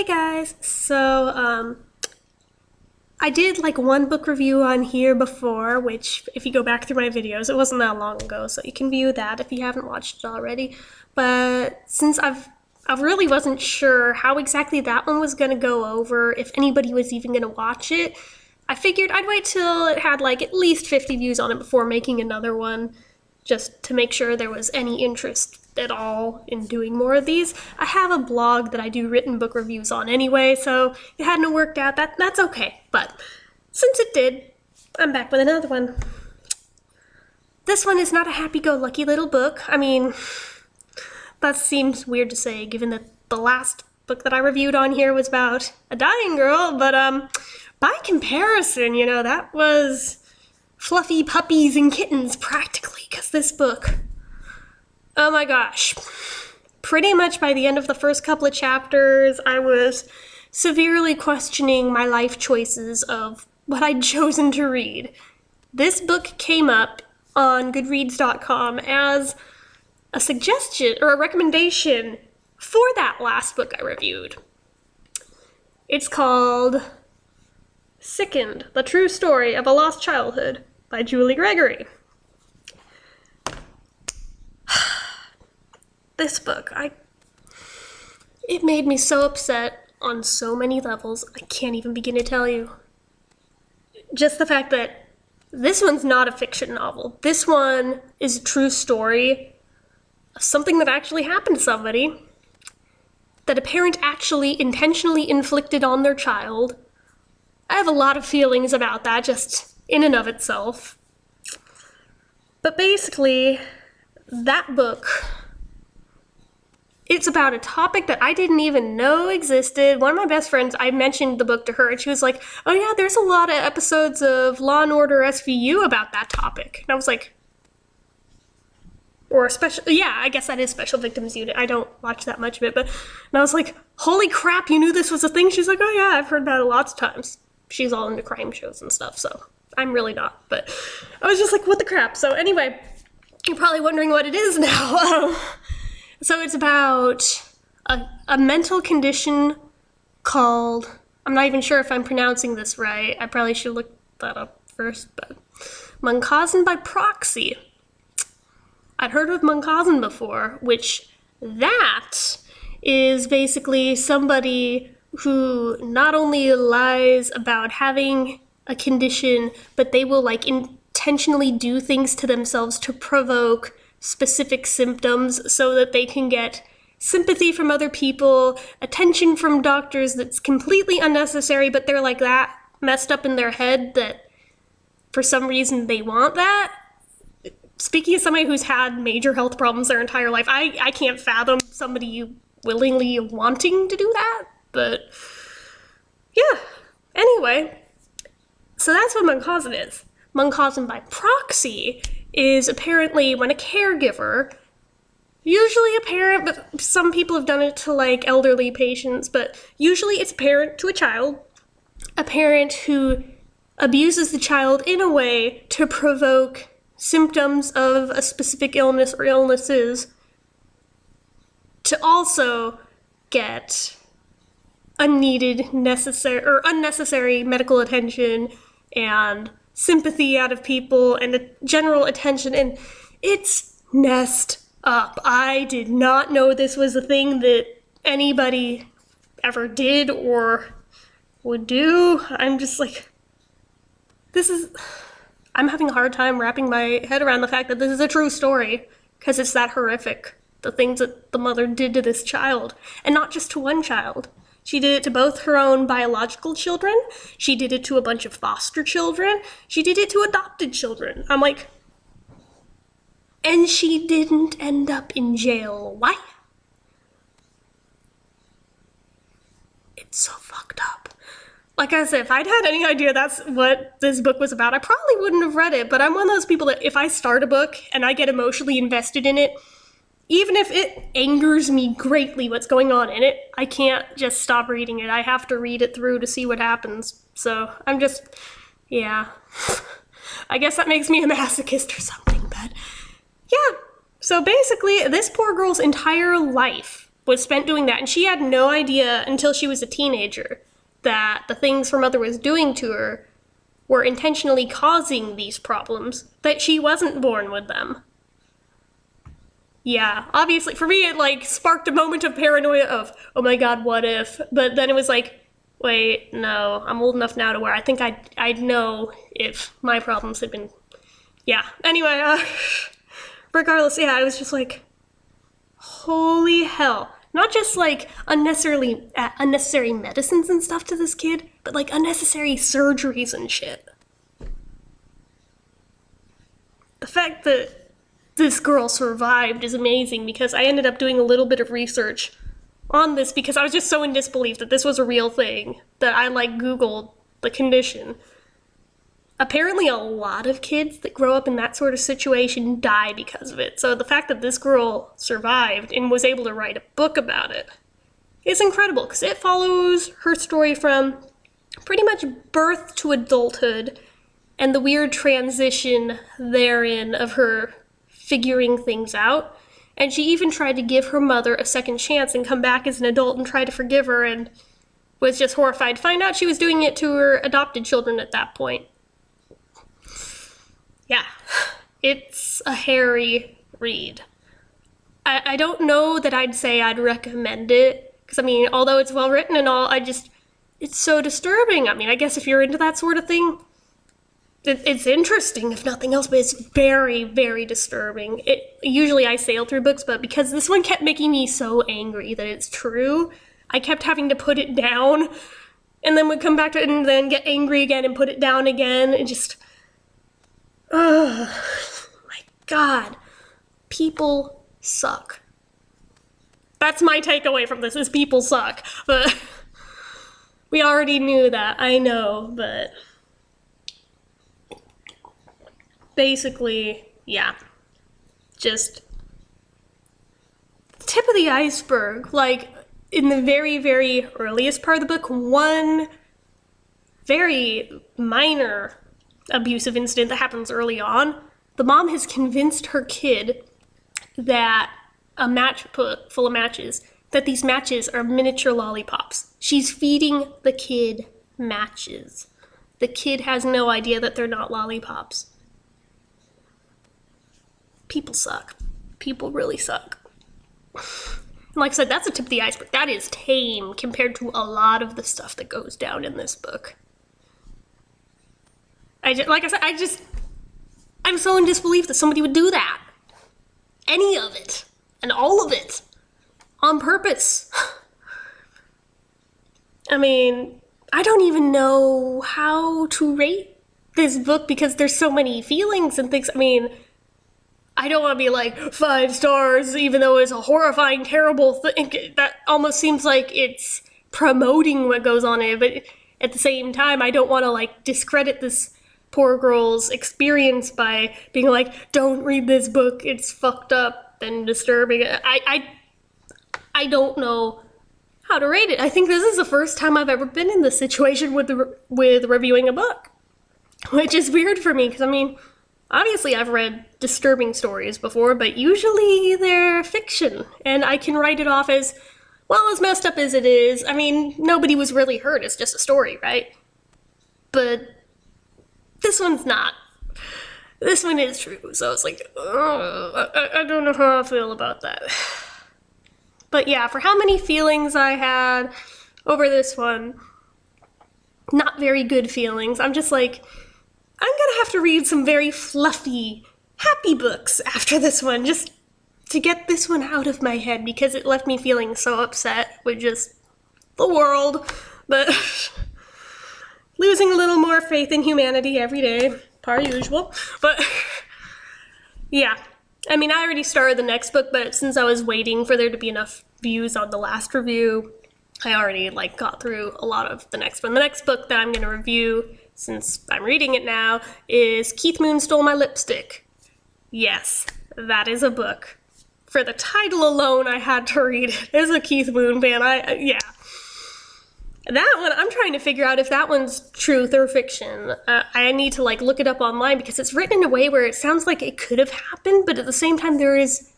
Hey guys, I did like one book review on here before, which if you go back through my videos, it wasn't that long ago, so you can view that if you haven't watched it already. But since I really wasn't sure how exactly that one was gonna go over, if anybody was even gonna watch it, I figured I'd wait till it had like at least 50 views on it before making another one, just to make sure there was any interest at all in doing more of these. I have a blog that I do written book reviews on anyway, so it hadn't worked out. That's okay. But since it did, I'm back with another one. This one is not a happy-go-lucky little book. I mean, that seems weird to say given that the last book that I reviewed on here was about a dying girl, but by comparison, that was fluffy puppies and kittens practically, because this book, oh my gosh, pretty much by the end of the first couple of chapters, I was severely questioning my life choices of what I'd chosen to read. This book came up on Goodreads.com as a suggestion or a recommendation for that last book I reviewed. It's called Sickened, The True Story of a Lost Childhood by Gregory. This book, it made me so upset on so many levels, I can't even begin to tell you. Just the fact that this one's not a fiction novel. This one is a true story of something that actually happened to somebody, that a parent actually intentionally inflicted on their child. I have a lot of feelings about that, just in and of itself. But basically, that book, it's about a topic that I didn't even know existed. One of my best friends, I mentioned the book to her, and she was like, oh yeah, there's a lot of episodes of Law & Order SVU about that topic. And I was like, or I guess that is Special Victims Unit. I don't watch that much of it, and I was like, holy crap, you knew this was a thing? She's like, oh yeah, I've heard about it lots of times. She's all into crime shows and stuff, so I'm really not, but I was just like, what the crap? So anyway, you're probably wondering what it is now. So it's about a mental condition called, I'm not even sure if I'm pronouncing this right. I probably should look that up first, but Munchausen by proxy. I'd heard of Munchausen before, which that is basically somebody who not only lies about having a condition, but they will like intentionally do things to themselves to provoke specific symptoms so that they can get sympathy from other people, attention from doctors that's completely unnecessary, but they're like that messed up in their head that for some reason they want that. Speaking of somebody who's had major health problems their entire life, I can't fathom somebody willingly wanting to do that, but yeah. Anyway, so that's what Munchausen is. Munchausen by proxy is apparently when a caregiver, usually a parent, but some people have done it to like elderly patients, but usually it's a parent to a parent who abuses the child in a way to provoke symptoms of a specific illness or illnesses to also get unnecessary medical attention and sympathy out of people and general attention, and it's messed up. I did not know this was a thing that anybody ever did or would do. I'm just like, I'm having a hard time wrapping my head around the fact that this is a true story, because it's that horrific, the things that the mother did to this child, and not just to one child. She did it to both her own biological children. She did it to a bunch of foster children. She did it to adopted children. I'm like, and she didn't end up in jail. Why? It's so fucked up. Like I said, if I'd had any idea that's what this book was about, I probably wouldn't have read it, but I'm one of those people that if I start a book and I get emotionally invested in it, even if it angers me greatly what's going on in it, I can't just stop reading it. I have to read it through to see what happens. So I'm just, yeah. I guess that makes me a masochist or something, but yeah. So basically, this poor girl's entire life was spent doing that, and she had no idea until she was a teenager that the things her mother was doing to her were intentionally causing these problems, that she wasn't born with them. Yeah, obviously, for me, it, like, sparked a moment of paranoia of, oh my god, what if? But then it was like, wait, no, I'm old enough now to where I think I'd know if my problems had been... Yeah, anyway, regardless, yeah, I was just like, holy hell. Not just, like, unnecessary medicines and stuff to this kid, but, like, unnecessary surgeries and shit. The fact that this girl survived is amazing, because I ended up doing a little bit of research on this because I was just so in disbelief that this was a real thing that I, like, Googled the condition. Apparently a lot of kids that grow up in that sort of situation die because of it. So the fact that this girl survived and was able to write a book about it is incredible, because it follows her story from pretty much birth to adulthood and the weird transition therein of her figuring things out. And she even tried to give her mother a second chance and come back as an adult and try to forgive her, and was just horrified to find out she was doing it to her adopted children at that point. Yeah, it's a hairy read. I don't know that I'd say I'd recommend it, because, I mean, although it's well written and all, it's so disturbing. I mean, I guess if you're into that sort of thing, it's interesting, if nothing else, but it's very, very disturbing. Usually I sail through books, but because this one kept making me so angry that it's true, I kept having to put it down, and then would come back to it and then get angry again and put it down again, and just... Oh, my God. People suck. That's my takeaway from this, is people suck. But we already knew that, I know, but... Basically, yeah. Just... tip of the iceberg. Like, in the very, very earliest part of the book, one very minor abusive incident that happens early on, the mom has convinced her kid that a match put full of matches, that these matches are miniature lollipops. She's feeding the kid matches. The kid has no idea that they're not lollipops. People suck. People really suck. And like I said, that's a tip of the iceberg. That is tame compared to a lot of the stuff that goes down in this book. I'm so in disbelief that somebody would do that. Any of it. And all of it. On purpose. I mean, I don't even know how to rate this book because there's so many feelings and things. I mean, I don't want to be like 5 stars, even though it's a horrifying, terrible thing. That almost seems like it's promoting what goes on in it, but at the same time, I don't want to, like, discredit this poor girl's experience by being like, don't read this book, it's fucked up and disturbing. I don't know how to rate it. I think this is the first time I've ever been in this situation with reviewing a book, which is weird for me, because, I mean, obviously I've read disturbing stories before, but usually they're fiction, and I can write it off as, well, as messed up as it is, I mean, nobody was really hurt, it's just a story, right? But this one's not. This one is true, so it's like, I don't know how I feel about that. But yeah, for how many feelings I had over this one, not very good feelings. I'm just like, I'm gonna have to read some very fluffy, happy books after this one, just to get this one out of my head, because it left me feeling so upset with just the world, but losing a little more faith in humanity every day, par usual. But yeah, I mean, I already started the next book, but since I was waiting for there to be enough views on the last review, I already, like, got through a lot of the next one. The next book that I'm going to review, since I'm reading it now, is Keith Moon Stole My Lipstick. Yes, that is a book. For the title alone, I had to read it. As a Keith Moon fan, yeah. That one, I'm trying to figure out if that one's truth or fiction. I need to, like, look it up online, because it's written in a way where it sounds like it could have happened, but at the same time there is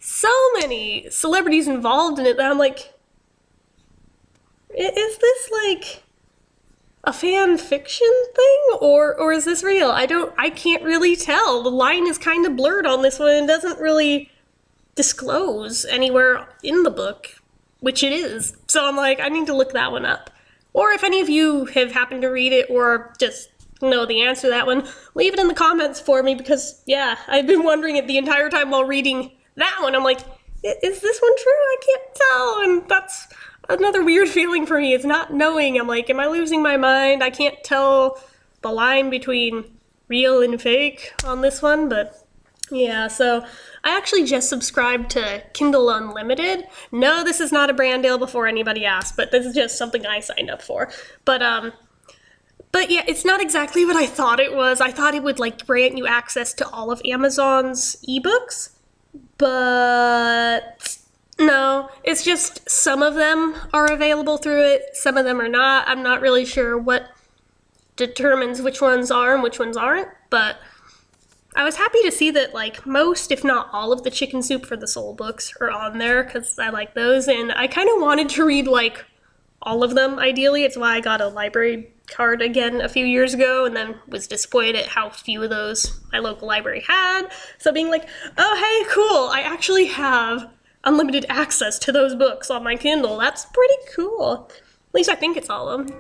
so many celebrities involved in it that I'm like, is this like a fan fiction thing, or is this real? I can't really tell. The line is kind of blurred on this one and doesn't really disclose anywhere in the book, which it is. So I'm like, I need to look that one up. Or if any of you have happened to read it or just know the answer to that one, leave it in the comments for me, because yeah, I've been wondering it the entire time while reading that one. I'm like, is this one true? I can't tell. And that's another weird feeling for me, is not knowing. I'm like, am I losing my mind? I can't tell the line between real and fake on this one, but yeah, so I actually just subscribed to Kindle Unlimited. No, this is not a brand deal before anybody asks, but this is just something I signed up for. But yeah, it's not exactly what I thought it was. I thought it would like grant you access to all of Amazon's ebooks, but no, it's just some of them are available through it, some of them are not. I'm not really sure what determines which ones are and which ones aren't, but I was happy to see that like most, if not all, of the Chicken Soup for the Soul books are on there, because I like those, and I kind of wanted to read like all of them ideally. It's why I got a library card again a few years ago, and then was disappointed at how few of those my local library had. So being like, oh hey, cool, I actually have unlimited access to those books on my Kindle. That's pretty cool. At least I think it's all of them.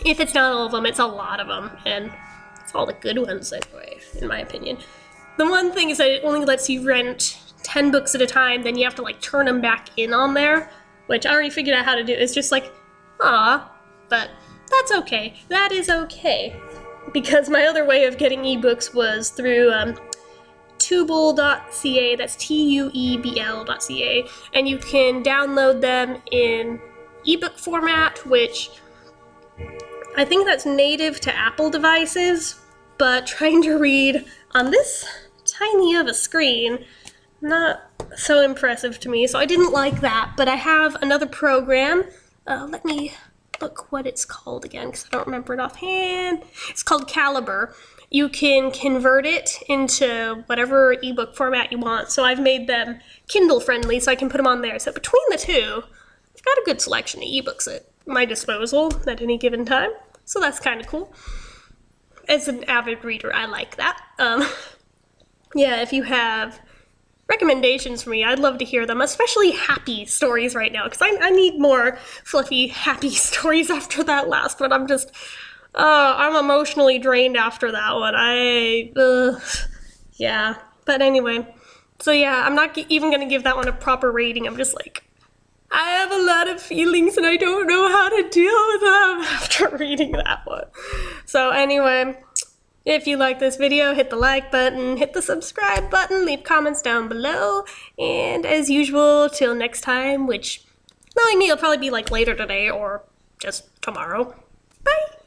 If it's not all of them, it's a lot of them, and it's all the good ones anyway, in my opinion. The one thing is that it only lets you rent 10 books at a time, then you have to like turn them back in on there, which I already figured out how to do. It's just like, but that's okay. That is okay. Because my other way of getting ebooks was through Tuebl.ca, that's Tuebl.ca, and you can download them in ebook format, which I think that's native to Apple devices, but trying to read on this tiny of a screen, not so impressive to me, so I didn't like that. But I have another program. Let me look what it's called again, because I don't remember it offhand. It's called Caliber. You can convert it into whatever ebook format you want, so I've made them Kindle friendly, so I can put them on there. So between the two, I've got a good selection of ebooks at my disposal at any given time, so that's kind of cool. As an avid reader, I like that. Yeah, if you have recommendations for me, I'd love to hear them, especially happy stories right now, because I need more fluffy, happy stories after that last one. I'm emotionally drained after that one. Yeah. But anyway, so yeah, I'm not even going to give that one a proper rating. I'm just like, I have a lot of feelings and I don't know how to deal with them after reading that one. So anyway, if you like this video, hit the like button, hit the subscribe button, leave comments down below, and as usual, till next time, which knowing me, it'll probably be like later today or just tomorrow. Bye!